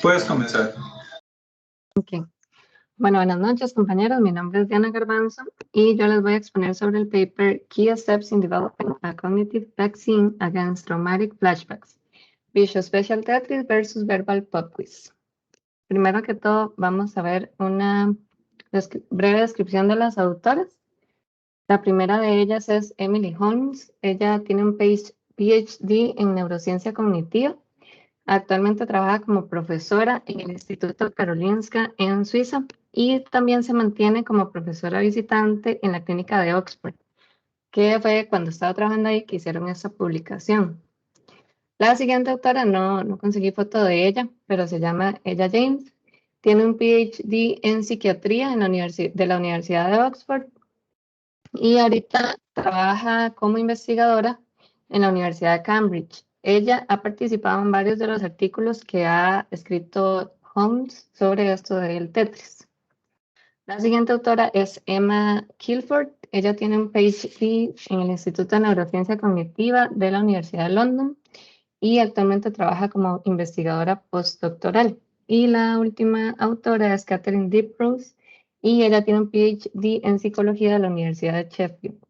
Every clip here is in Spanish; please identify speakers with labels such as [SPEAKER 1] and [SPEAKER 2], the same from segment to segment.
[SPEAKER 1] Puedes comenzar.
[SPEAKER 2] Ok. Bueno, buenas noches, compañeros. Mi nombre es Diana Garbanzo y yo les voy a exponer sobre el paper Key Steps in Developing a Cognitive Vaccine Against Traumatic Flashbacks, Visual Spatial Tetris versus Verbal Pop Quiz. Primero que todo, vamos a ver una breve descripción de las autoras. La primera de ellas es Emily Holmes. Ella tiene un PhD en neurociencia cognitiva. Actualmente trabaja como profesora en el Instituto Karolinska en Suiza y también se mantiene como profesora visitante en la clínica de Oxford, que fue cuando estaba trabajando ahí que hicieron esta publicación. La siguiente autora no conseguí foto de ella, pero se llama Ella James. Tiene un PhD en psiquiatría en de la Universidad de Oxford y ahorita trabaja como investigadora en la Universidad de Cambridge. Ella ha participado en varios de los artículos que ha escrito Holmes sobre esto del Tetris. La siguiente autora es Emma Kilford. Ella tiene un PhD en el Instituto de Neurociencia Cognitiva de la Universidad de London y actualmente trabaja como investigadora postdoctoral. Y la última autora es Catherine Deeprose y ella tiene un PhD en psicología de la Universidad de Sheffield.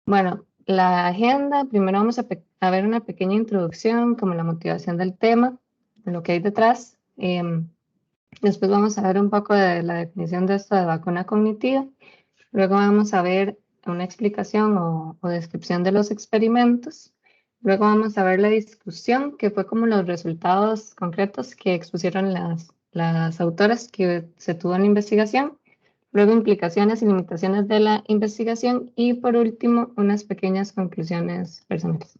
[SPEAKER 2] Bueno, la agenda, primero vamos a ver una pequeña introducción, como la motivación del tema, de lo que hay detrás. Después vamos a ver un poco de la definición de esto de vacuna cognitiva. Luego vamos a ver una explicación o descripción de los experimentos. Luego vamos a ver la discusión, que fue como los resultados concretos que expusieron las autoras que se tuvo en la investigación. Luego implicaciones y limitaciones de la investigación y por último unas pequeñas conclusiones personales.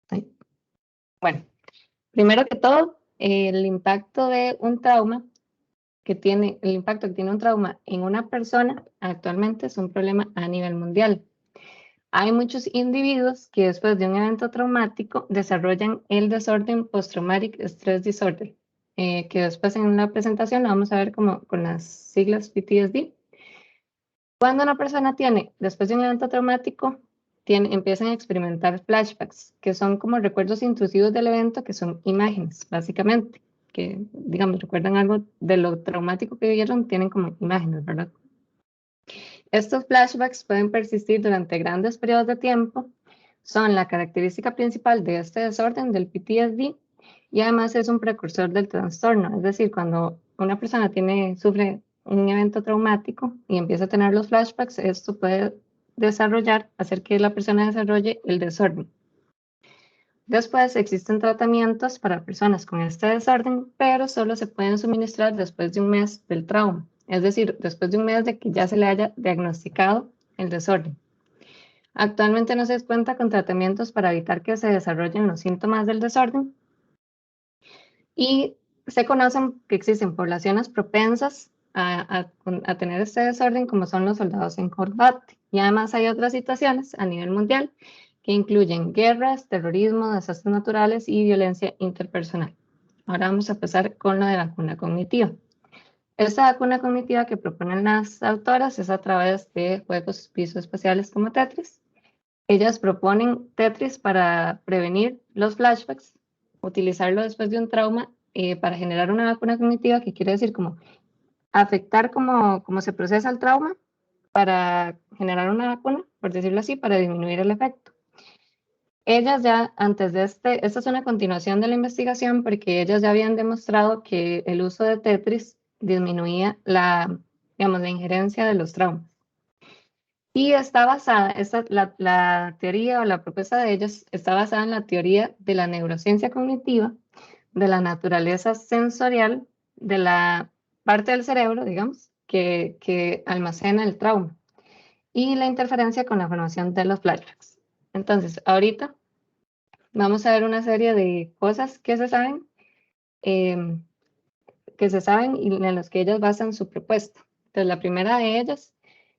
[SPEAKER 2] Ahí. Bueno, primero que todo, el impacto de un trauma el impacto que tiene un trauma en una persona actualmente es un problema a nivel mundial. Hay muchos individuos que después de un evento traumático desarrollan el desorden Post-Traumatic Stress Disorder, que después en la presentación lo vamos a ver como con las siglas PTSD. Cuando una persona tiene, después de un evento traumático, empiezan a experimentar flashbacks, que son como recuerdos intrusivos del evento, que son imágenes, básicamente, que, digamos, recuerdan algo de lo traumático que vivieron, tienen como imágenes, ¿verdad? Estos flashbacks pueden persistir durante grandes periodos de tiempo, son la característica principal de este desorden del PTSD y además es un precursor del trastorno, es decir, cuando una persona sufre un evento traumático y empieza a tener los flashbacks, esto puede hacer que la persona desarrolle el desorden. Después existen tratamientos para personas con este desorden, pero solo se pueden suministrar después de un mes del trauma, es decir, después de un mes de que ya se le haya diagnosticado el desorden. Actualmente no se cuenta con tratamientos para evitar que se desarrollen los síntomas del desorden y se conocen que existen poblaciones propensas a tener este desorden como son los soldados en combate. Y además hay otras situaciones a nivel mundial que incluyen guerras, terrorismo, desastres naturales y violencia interpersonal. Ahora vamos a empezar con la de vacuna cognitiva. Esta vacuna cognitiva que proponen las autoras es a través de juegos visoespaciales como Tetris. Ellas proponen Tetris para prevenir los flashbacks, utilizarlo después de un trauma para generar una vacuna cognitiva, que quiere decir como afectar cómo se procesa el trauma para generar una vacuna, por decirlo así, para disminuir el efecto. Ellas ya antes de esta es una continuación de la investigación porque ellas ya habían demostrado que el uso de Tetris disminuía digamos, la injerencia de los traumas. Y está basada, la teoría o la propuesta de ellos está basada en la teoría de la neurociencia cognitiva, de la naturaleza sensorial, de la parte del cerebro, digamos, que almacena el trauma y la interferencia con la formación de los flashbacks. Entonces, ahorita vamos a ver una serie de cosas eh, que se saben y en las que ellas basan su propuesta. Entonces, la primera de ellas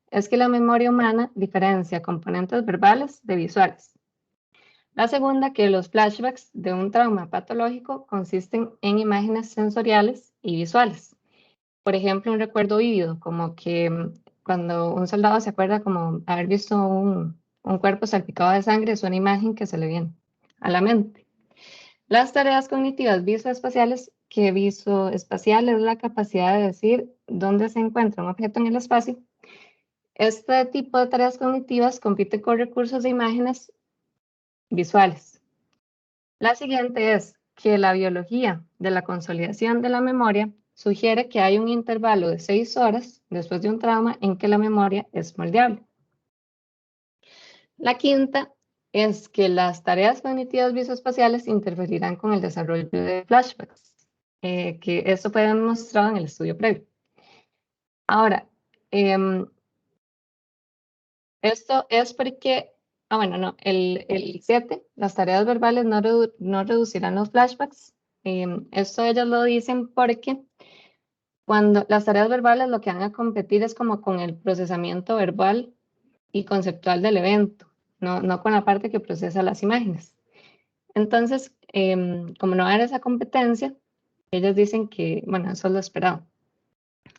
[SPEAKER 2] es que la memoria humana diferencia componentes verbales de visuales. La segunda, que los flashbacks de un trauma patológico consisten en imágenes sensoriales y visuales. Por ejemplo, un recuerdo vívido, como que cuando un soldado se acuerda como haber visto un cuerpo salpicado de sangre, es una imagen que se le viene a la mente. Las tareas cognitivas visoespaciales, que visoespacial es la capacidad de decir dónde se encuentra un objeto en el espacio. Este tipo de tareas cognitivas compite con recursos de imágenes visuales. La siguiente es que la biología de la consolidación de la memoria sugiere que hay un intervalo de 6 horas después de un trauma en que la memoria es moldeable. La quinta es que las tareas cognitivas visoespaciales interferirán con el desarrollo de flashbacks, que esto fue demostrado en el estudio previo. Ahora, esto es porque, bueno, no, el 7, las tareas verbales no reducirán los flashbacks. Esto ellos lo dicen porque cuando las tareas verbales lo que van a competir es como con el procesamiento verbal y conceptual del evento, no con la parte que procesa las imágenes. Entonces, como no va a haber esa competencia, ellos dicen que, bueno, eso es lo esperado.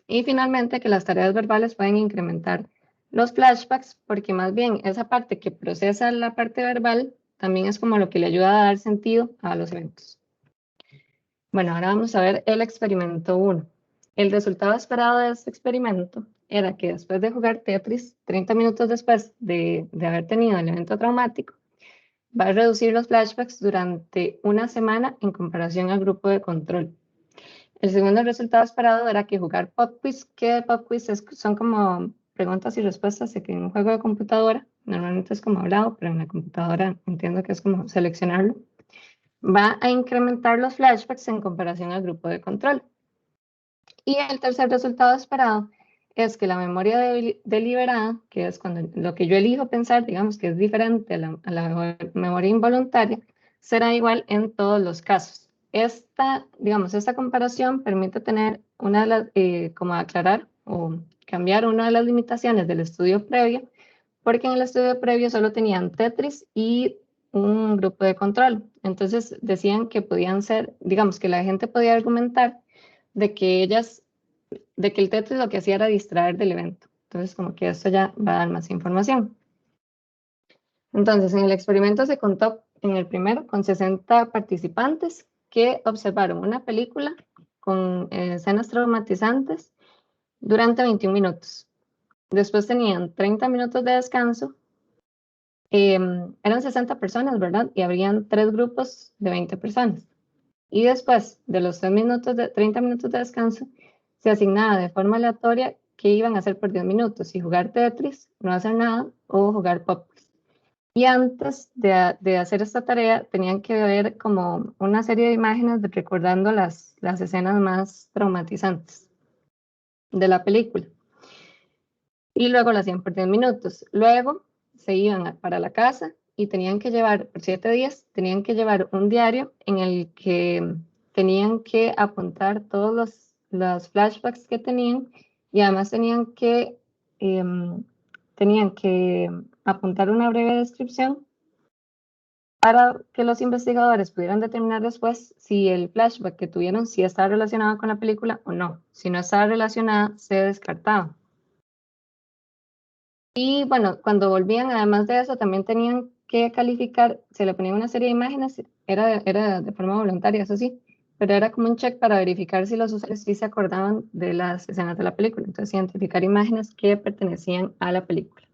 [SPEAKER 2] Y finalmente, que las tareas verbales pueden incrementar los flashbacks, porque más bien esa parte que procesa la parte verbal también es como lo que le ayuda a dar sentido a los eventos. Bueno, ahora vamos a ver el experimento 1. El resultado esperado de este experimento era que después de jugar Tetris, 30 minutos después de haber tenido el evento traumático, va a reducir los flashbacks durante una semana en comparación al grupo de control. El segundo resultado esperado era que jugar Pop Quiz, que Pop Quiz son como preguntas y respuestas que en un juego de computadora, normalmente es como hablado, pero en la computadora entiendo que es como seleccionarlo, va a incrementar los flashbacks en comparación al grupo de control. Y el tercer resultado esperado es que la memoria deliberada, que es cuando lo que yo elijo pensar, digamos que es diferente a la memoria involuntaria, será igual en todos los casos. Esta comparación permite tener una de las, como aclarar o cambiar una de las limitaciones del estudio previo, porque en el estudio previo solo tenían Tetris y un grupo de control. Entonces decían que podían ser, digamos que la gente podía argumentar de que el Tetris lo que hacía era distraer del evento. Entonces, como que esto ya va a dar más información. Entonces, en el experimento se contó en el primero con 60 participantes que observaron una película con escenas traumatizantes durante 21 minutos. Después tenían 30 minutos de descanso. Eran 60 personas, ¿verdad? Y habrían 3 grupos de 20 personas. Y después de los 30 minutos de descanso, se asignaba de forma aleatoria qué iban a hacer por 10 minutos, si jugar Tetris, no hacer nada o jugar Pop. Y antes de hacer esta tarea, tenían que ver como una serie de imágenes recordando las escenas más traumatizantes de la película. Y luego lo hacían por 10 minutos. Luego se iban para la casa y tenían que llevar, por 7 días, tenían que llevar un diario en el que tenían que apuntar todos los flashbacks que tenían y además tenían que apuntar una breve descripción para que los investigadores pudieran determinar después si el flashback que tuvieron sí estaba relacionado con la película o no. Si no estaba relacionada, se descartaba. Y bueno, cuando volvían, además de eso, también tenían que calificar, se le ponían una serie de imágenes, era de forma voluntaria, eso sí, pero era como un check para verificar si los usuarios sí se acordaban de las escenas de la película. Entonces, identificar imágenes que pertenecían a la película.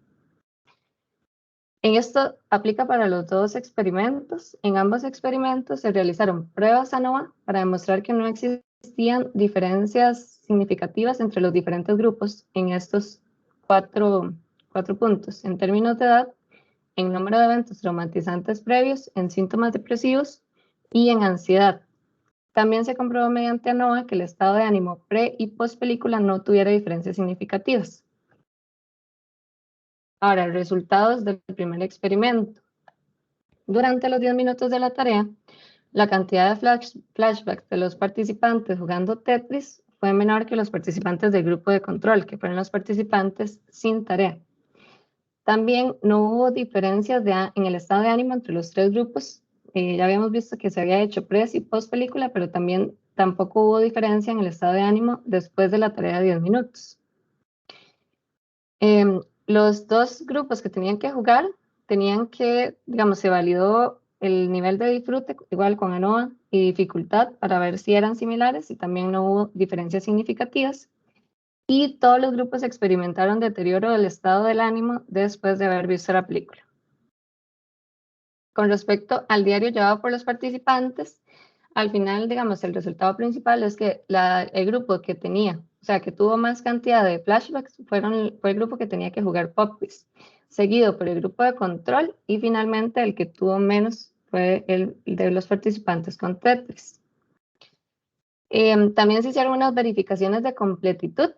[SPEAKER 2] En esto aplica para los dos experimentos. En ambos experimentos se realizaron pruebas ANOVA para demostrar que no existían diferencias significativas entre los diferentes grupos en estos cuatro puntos, en términos de edad, en número de eventos traumatizantes previos, en síntomas depresivos y en ansiedad. También se comprobó mediante ANOVA que el estado de ánimo pre y post película no tuviera diferencias significativas. Ahora, resultados del primer experimento. Durante los 10 minutos de la tarea, la cantidad de flashbacks de los participantes jugando Tetris fue menor que los participantes del grupo de control, que fueron los participantes sin tarea. También no hubo diferencias en el estado de ánimo entre los 3 grupos. Ya habíamos visto que se había hecho pre y post película, pero tampoco hubo diferencia en el estado de ánimo después de la tarea de 10 minutos. Los 2 grupos que tenían que jugar, digamos, se validó el nivel de disfrute, igual con ANOVA, y dificultad para ver si eran similares y también no hubo diferencias significativas. Y todos los grupos experimentaron deterioro del estado del ánimo después de haber visto la película. Con respecto al diario llevado por los participantes, al final, digamos, el resultado principal es que el grupo que tenía, o sea, que tuvo más cantidad de flashbacks, fue el grupo que tenía que jugar Pop Quiz, seguido por el grupo de control y finalmente el que tuvo menos fue el de los participantes con Tetris. También se hicieron unas verificaciones de completitud,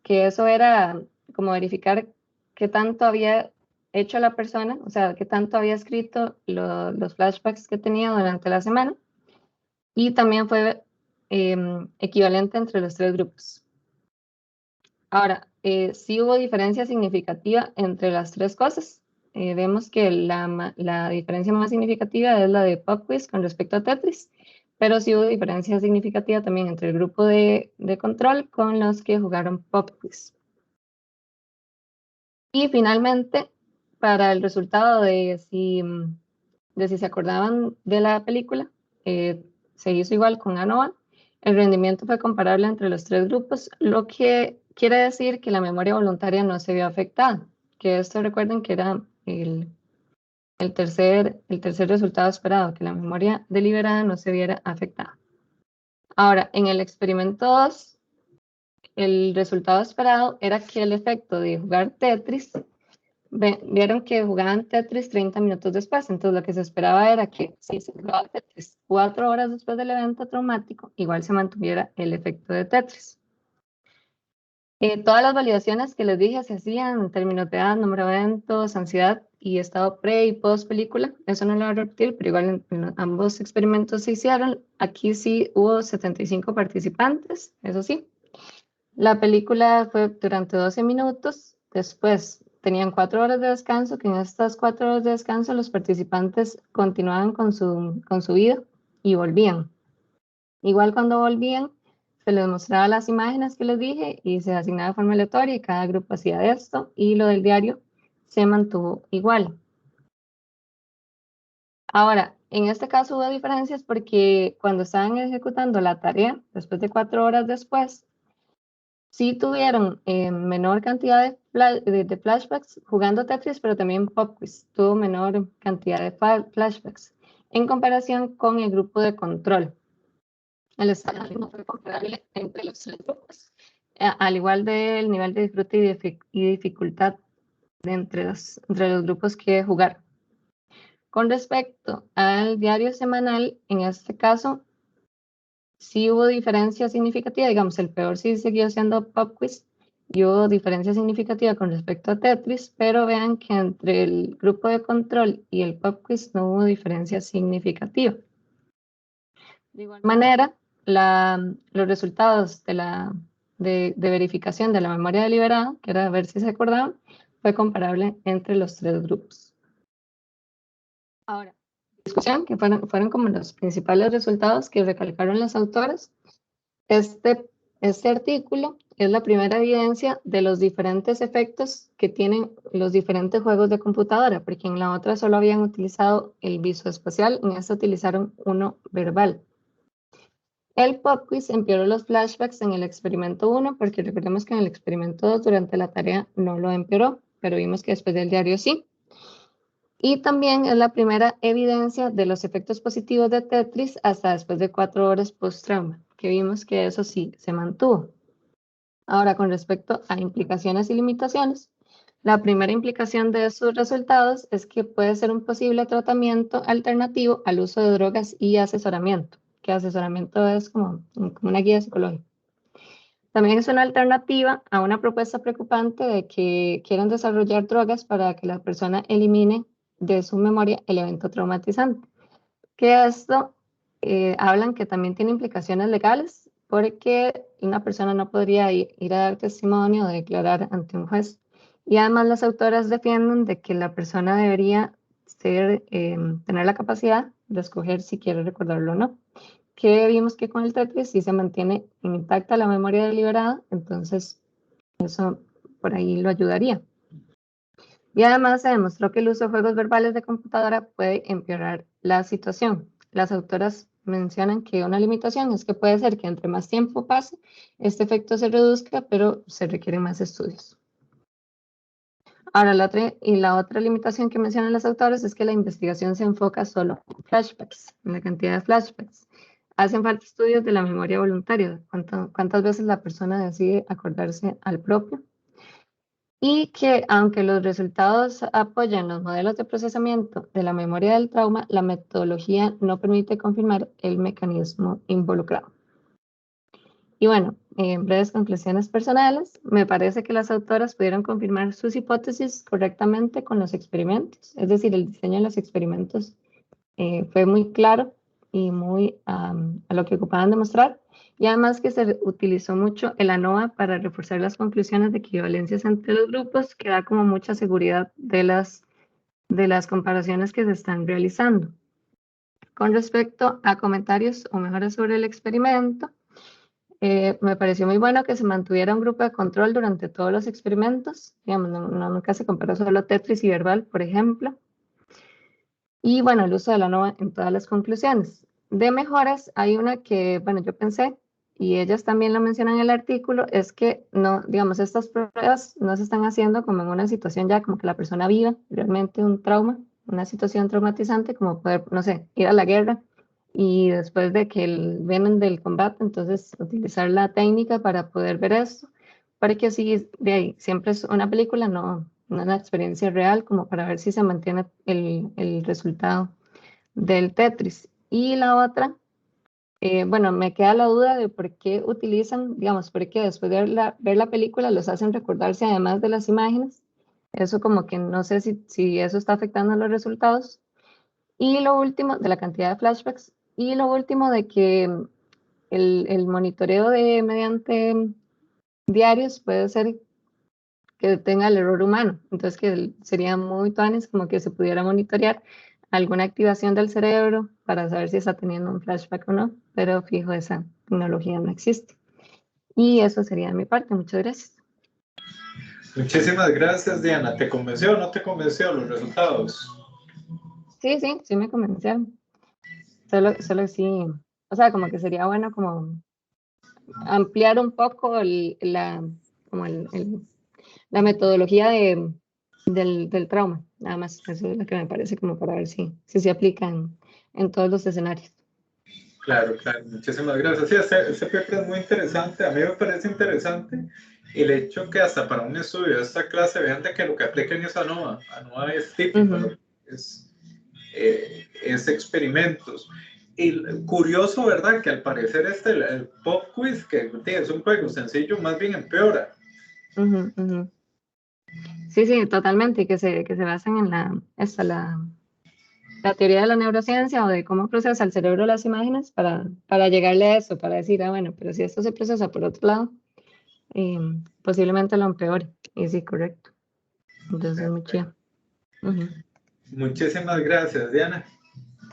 [SPEAKER 2] que eso era como verificar qué tanto había hecho la persona, o sea, qué tanto había escrito los flashbacks que tenía durante la semana. Y también fue equivalente entre los tres grupos. Ahora, sí hubo diferencia significativa entre las tres cosas. Vemos que la diferencia más significativa es la de Pop Quiz con respecto a Tetris, pero sí hubo diferencia significativa también entre el grupo de control con los que jugaron Pop Quiz. Y finalmente, para el resultado de si se acordaban de la película, se hizo igual con ANOVA. El rendimiento fue comparable entre los tres grupos, lo que quiere decir que la memoria voluntaria no se vio afectada, que esto recuerden que era el tercer resultado esperado, que la memoria deliberada no se viera afectada. Ahora, en el experimento 2, el resultado esperado era que el efecto de jugar Tetris, vieron que jugaban Tetris 30 minutos después, entonces lo que se esperaba era que si se jugaba Tetris 4 horas después del evento traumático, igual se mantuviera el efecto de Tetris. Todas las validaciones que les dije se hacían en términos de edad, número de eventos, ansiedad y estado pre y post película. Eso no lo voy a repetir, pero igual en ambos experimentos se hicieron. Aquí sí hubo 75 participantes, eso sí. La película fue durante 12 minutos. Después tenían 4 horas de descanso, que en estas 4 horas de descanso los participantes continuaban con su vida y volvían. Igual cuando volvían, se les mostraba las imágenes que les dije y se asignaba de forma aleatoria y cada grupo hacía esto y lo del diario se mantuvo igual. Ahora, en este caso hubo diferencias porque cuando estaban ejecutando la tarea, después de 4 horas después, sí tuvieron menor cantidad de flashbacks jugando Tetris, pero también Pop Quiz tuvo menor cantidad de flashbacks en comparación con el grupo de control. El estado de ánimo fue comparable entre los tres grupos, al igual del nivel de disfrute y dificultad entre los grupos que jugaron. Con respecto al diario semanal, en este caso, sí hubo diferencia significativa, digamos, el peor sí siguió siendo Pop Quiz, y hubo diferencia significativa con respecto a Tetris, pero vean que entre el grupo de control y el Pop Quiz no hubo diferencia significativa. De igual manera, los resultados de verificación de la memoria deliberada, que era ver si se acordaban, fue comparable entre los tres grupos. Ahora, discusión, que fueron como los principales resultados que recalcaron las autoras. Este artículo es la primera evidencia de los diferentes efectos que tienen los diferentes juegos de computadora, porque en la otra solo habían utilizado el visoespacial, en esta utilizaron uno verbal. El Pop Quiz empeoró los flashbacks en el experimento 1, porque recordemos que en el experimento 2 durante la tarea no lo empeoró, pero vimos que después del diario sí. Y también es la primera evidencia de los efectos positivos de Tetris hasta después de 4 horas post-trauma, que vimos que eso sí se mantuvo. Ahora, con respecto a implicaciones y limitaciones, la primera implicación de sus resultados es que puede ser un posible tratamiento alternativo al uso de drogas y asesoramiento, que asesoramiento es como una guía psicológica. También es una alternativa a una propuesta preocupante de que quieran desarrollar drogas para que la persona elimine de su memoria el evento traumatizante. Que esto hablan que también tiene implicaciones legales porque una persona no podría ir a dar testimonio o declarar ante un juez. Y además las autoras defienden de que la persona debería tener la capacidad de escoger si quiere recordarlo o no. Que vimos que con el Tetris sí se mantiene intacta la memoria deliberada, entonces eso por ahí lo ayudaría. Y además se demostró que el uso de juegos verbales de computadora puede empeorar la situación. Las autoras mencionan que una limitación es que puede ser que entre más tiempo pase, este efecto se reduzca, pero se requieren más estudios. Ahora, la otra limitación que mencionan los autores es que la investigación se enfoca solo en flashbacks, en la cantidad de flashbacks. Hacen falta estudios de la memoria voluntaria, cuántas veces la persona decide acordarse al propio. Y que aunque los resultados apoyan los modelos de procesamiento de la memoria del trauma, la metodología no permite confirmar el mecanismo involucrado. Y bueno, en breves conclusiones personales, me parece que las autoras pudieron confirmar sus hipótesis correctamente con los experimentos, es decir, el diseño de los experimentos fue muy claro y muy a lo que ocupaban demostrar, y además que se utilizó mucho el ANOVA para reforzar las conclusiones de equivalencias entre los grupos, que da como mucha seguridad de las comparaciones que se están realizando. Con respecto a comentarios o mejoras sobre el experimento, me pareció muy bueno que se mantuviera un grupo de control durante todos los experimentos. Digamos, nunca se comparó solo Tetris y verbal, por ejemplo. Y bueno, el uso de la ANOVA en todas las conclusiones. De mejoras, hay una que, bueno, yo pensé, y ellas también lo mencionan en el artículo, es que no, digamos, estas pruebas no se están haciendo como en una situación ya como que la persona viva realmente un trauma, una situación traumatizante, como poder, no sé, ir a la guerra y después de que vienen del combate, entonces utilizar la técnica para poder ver esto, para que así, de ahí, siempre es una película, no una experiencia real, como para ver si se mantiene el resultado del Tetris. Y la otra, bueno, me queda la duda de por qué utilizan, digamos, por qué después de ver la película los hacen recordarse además de las imágenes. Eso como que no sé si eso está afectando los resultados. Y lo último, de la cantidad de flashbacks. Y lo último de que el monitoreo de mediante diarios puede ser que tenga el error humano. Entonces, que sería muy tuanis como que se pudiera monitorear alguna activación del cerebro para saber si está teniendo un flashback o no, pero fijo, esa tecnología no existe. Y eso sería de mi parte. Muchas gracias.
[SPEAKER 1] Muchísimas gracias, Diana. ¿Te convenció o no te convenció los resultados?
[SPEAKER 2] Sí, sí, sí me convencieron. Solo sí, o sea, como que sería bueno como ampliar un poco como la metodología del trauma, nada más. Eso es lo que me parece como para ver si se aplica en todos los escenarios.
[SPEAKER 1] Claro, claro, muchísimas gracias. Sí, ese paper es muy interesante. A mí me parece interesante el hecho que hasta para un estudio de esta clase vean de que lo que aplican es ANOVA. ANOVA es típico,
[SPEAKER 2] Ujú.
[SPEAKER 1] es experimentos. Y curioso, ¿verdad? Que al parecer el pop quiz, que es un juego sencillo, más bien empeora.
[SPEAKER 2] Ujú, ujú. Sí, sí, totalmente, y que se basan en la teoría de la neurociencia o de cómo procesa el cerebro las imágenes para llegarle a eso, para decir, ah, bueno, pero si esto se procesa por otro lado, posiblemente lo empeore. Y sí, correcto. Entonces, muy chido. Ujú.
[SPEAKER 1] Muchísimas gracias, Diana.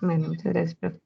[SPEAKER 2] Bueno, muchas gracias, profe.